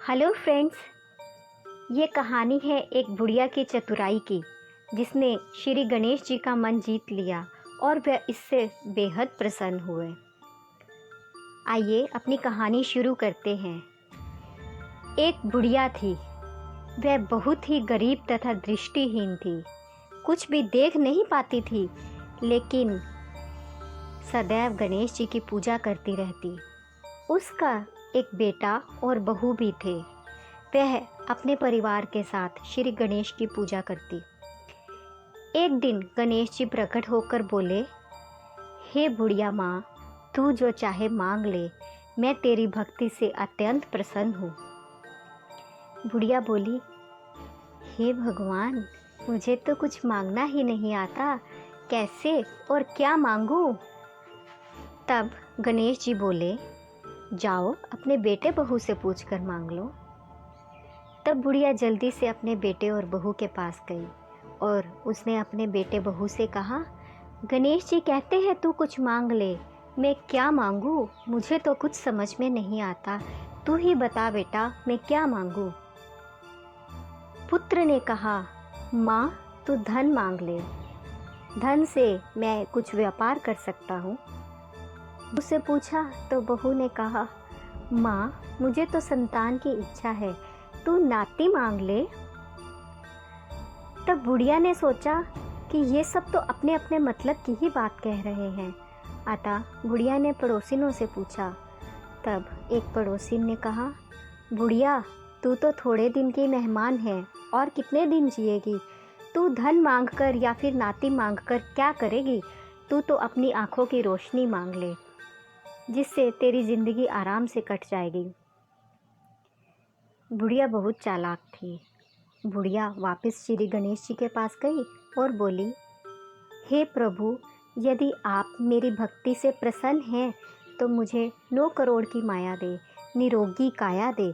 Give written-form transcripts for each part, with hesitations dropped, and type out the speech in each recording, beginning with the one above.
Hello friends, ये कहानी है एक बुढ़िया की चतुराई की जिसने श्री गणेश जी का मन जीत लिया और वह इससे बेहद प्रसन्न हुए। आइए अपनी कहानी शुरू करते हैं। एक बुढ़िया थी। वह बहुत ही गरीब तथा दृष्टिहीन थी, कुछ भी देख नहीं पाती थी, लेकिन सदैव गणेश जी की पूजा करती रहती। उसका एक बेटा और बहू भी थे। वह अपने परिवार के साथ श्री गणेश की पूजा करती। एक दिन गणेश जी प्रकट होकर बोले, हे बुढ़िया माँ, तू जो चाहे मांग ले, मैं तेरी भक्ति से अत्यंत प्रसन्न हूँ। बुढ़िया बोली, हे भगवान, मुझे तो कुछ मांगना ही नहीं आता, कैसे और क्या मांगूं? तब गणेश जी बोले, जाओ अपने बेटे बहू से पूछ कर मांग लो। तब बुढ़िया जल्दी से अपने बेटे और बहू के पास गई और उसने अपने बेटे बहू से कहा, गणेश जी कहते हैं तू कुछ मांग ले, मैं क्या मांगूं? मुझे तो कुछ समझ में नहीं आता, तू ही बता बेटा, मैं क्या मांगूं? पुत्र ने कहा, माँ तू धन मांग ले, धन से मैं कुछ व्यापार कर सकता हूँ। उससे पूछा तो बहू ने कहा, माँ मुझे तो संतान की इच्छा है, तू नाती मांग ले। तब बुढ़िया ने सोचा कि ये सब तो अपने अपने मतलब की ही बात कह रहे हैं। अतः बुढ़िया ने पड़ोसिनों से पूछा। तब एक पड़ोसिन ने कहा, बुढ़िया तू तो थोड़े दिन की मेहमान है और कितने दिन जिएगी, तू धन मांगकर या फिर नाती मांगकर क्या करेगी? तू तो अपनी आंखों की रोशनी मांग ले, जिससे तेरी ज़िंदगी आराम से कट जाएगी। बुढ़िया बहुत चालाक थी। बुढ़िया वापस श्री गणेश जी के पास गई और बोली, हे प्रभु, यदि आप मेरी भक्ति से प्रसन्न हैं तो मुझे 9 करोड़ की माया दे, निरोगी काया दे,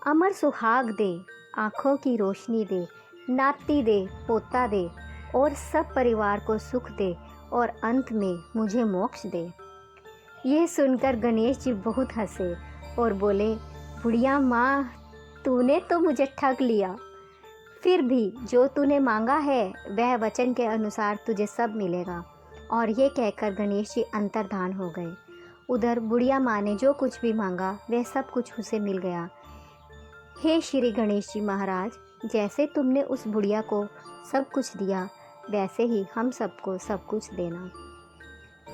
अमर सुहाग दे, आँखों की रोशनी दे, नाती दे, पोता दे और सब परिवार को सुख दे और अंत में मुझे मोक्ष दे। यह सुनकर गणेश जी बहुत हंसे और बोले, बुढ़िया माँ, तूने तो मुझे ठग लिया। फिर भी जो तूने मांगा है वह वचन के अनुसार तुझे सब मिलेगा। और ये कहकर गणेश जी अंतर्धान हो गए। उधर बुढ़िया माँ ने जो कुछ भी मांगा वह सब कुछ उसे मिल गया। हे श्री गणेश जी महाराज, जैसे तुमने उस बुढ़िया को सब कुछ दिया, वैसे ही हम सबको सब कुछ देना।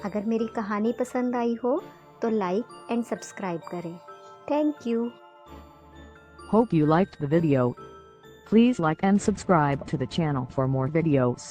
अगर मेरी कहानी पसंद आई हो तो लाइक एंड सब्सक्राइब करें। Thank you. Hope you liked the video. Please like and subscribe to the channel for more videos.